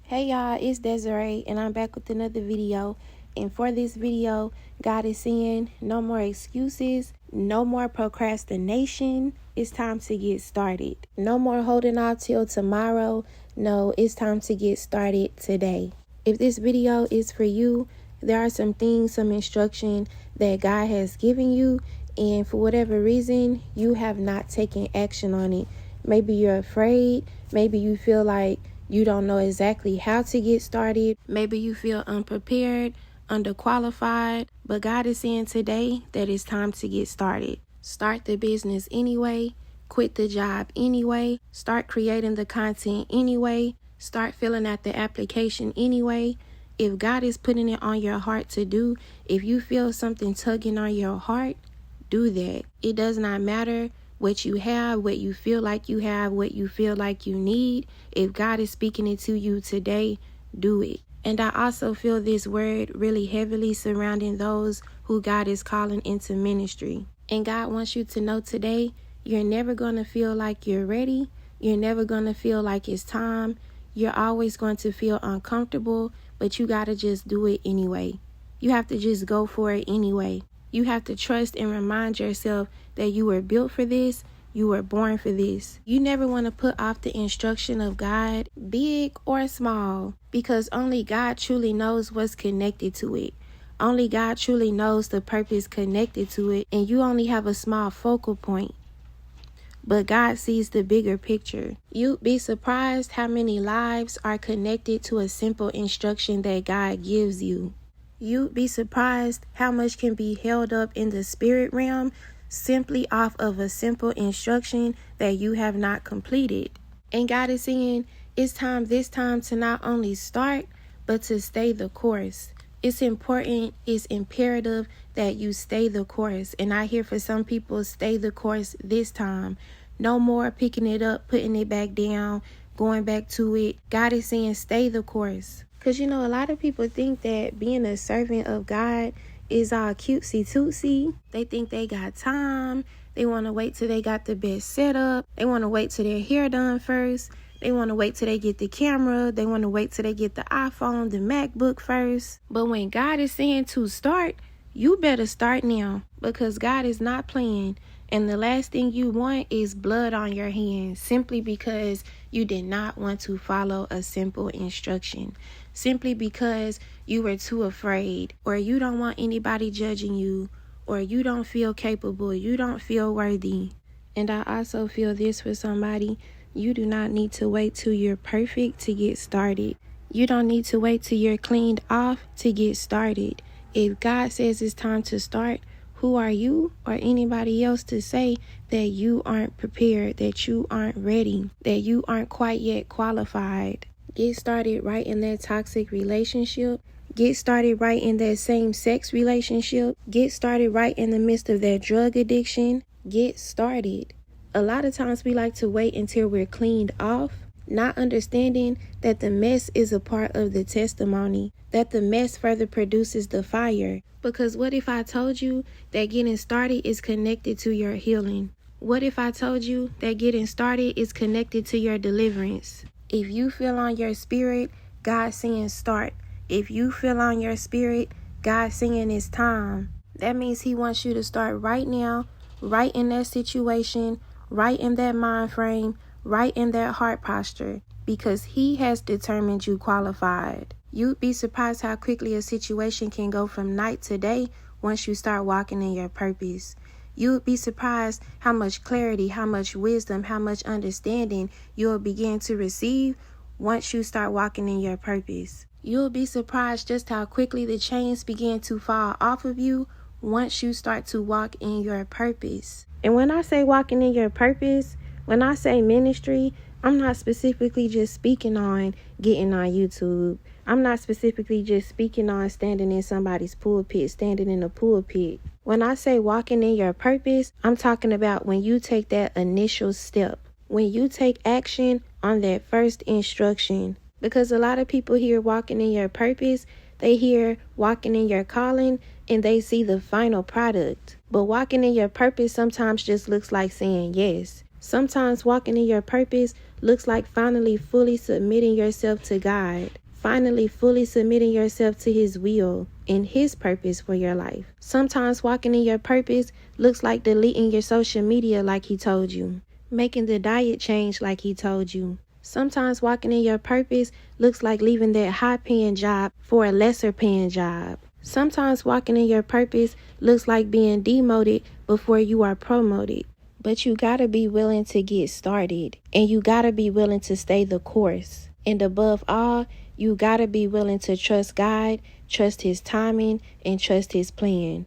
Hey y'all, it's Desiree and I'm back with another video. And for this video, God is saying no more excuses, no more procrastination. It's time to get started. No more holding out till tomorrow. No, it's time to get started today. If this video is for you, there are some things, some instruction that God has given you, and for whatever reason, you have not taken action on it. Maybe you're afraid. Maybe you feel like you don't know exactly how to get started. Maybe you feel unprepared, underqualified. But God is saying today that it's time to get started. Start the business anyway. Quit the job anyway. Start creating the content anyway. Start filling out the application anyway. If God is putting it on your heart to do, if you feel something tugging on your heart, do that. It does not matter what you have, what you feel like you have, what you feel like you need. If God is speaking it to you today, do it. And I also feel this word really heavily surrounding those who God is calling into ministry. And God wants you to know today, you're never going to feel like you're ready. You're never going to feel like it's time. You're always going to feel uncomfortable, but you got to just do it anyway. You have to just go for it anyway. You have to trust and remind yourself that you were built for this. You were born for this. You never want to put off the instruction of God, big or small, because only God truly knows what's connected to it. Only God truly knows the purpose connected to it, and you only have a small focal point. But God sees the bigger picture. You'd be surprised how many lives are connected to a simple instruction that God gives you. You'd be surprised how much can be held up in the spirit realm simply off of a simple instruction that you have not completed. And God is saying it's time this time to not only start, but to stay the course. It's important, it's imperative that you stay the course. And I hear for some people, stay the course this time. No more picking it up, putting it back down, going back to it. God is saying stay the course. Because, a lot of people think that being a servant of God is all cutesy-tootsie. They think they got time. They want to wait till they got the best setup. They want to wait till their hair done first. They want to wait till they get the camera. They want to wait till they get the iPhone, the MacBook first. But when God is saying to start, you better start now, because God is not playing. And the last thing you want is blood on your hands, simply because you did not want to follow a simple instruction. Simply because you were too afraid, or you don't want anybody judging you, or you don't feel capable, you don't feel worthy. And I also feel this for somebody. You do not need to wait till you're perfect to get started. You don't need to wait till you're cleaned off to get started. If God says it's time to start, who are you or anybody else to say that you aren't prepared, that you aren't ready, that you aren't quite yet qualified? Get started right in that toxic relationship. Get started right in that same-sex relationship. Get started right in the midst of that drug addiction. Get started. A lot of times we like to wait until we're cleaned off, not understanding that the mess is a part of the testimony, that the mess further produces the fire. Because what if I told you that getting started is connected to your healing? What if I told you that getting started is connected to your deliverance? If you feel on your spirit, God saying start. If you feel on your spirit, God saying it's time. That means He wants you to start right now, right in that situation, right in that mind frame, right in that heart posture, because He has determined you qualified. You'd be surprised how quickly a situation can go from night to day once you start walking in your purpose. You would be surprised how much clarity, how much wisdom, how much understanding you'll begin to receive once you start walking in your purpose. You'll be surprised just how quickly the chains begin to fall off of you once you start to walk in your purpose. And when I say walking in your purpose, when I say ministry, I'm not specifically just speaking on getting on YouTube. I'm not specifically just speaking on standing in somebody's pulpit, standing in a pulpit. When I say walking in your purpose, I'm talking about when you take that initial step, when you take action on that first instruction. Because a lot of people hear walking in your purpose, they hear walking in your calling, and they see the final product. But walking in your purpose sometimes just looks like saying yes. Sometimes walking in your purpose looks like finally fully submitting yourself to God. Finally fully submitting yourself to His will and His purpose for your life. Sometimes walking in your purpose looks like deleting your social media like He told you. Making the diet change like He told you. Sometimes walking in your purpose looks like leaving that high-paying job for a lesser-paying job. Sometimes walking in your purpose looks like being demoted before you are promoted. But you gotta be willing to get started. And you gotta be willing to stay the course. And above all, you gotta be willing to trust God, trust His timing, and trust His plan.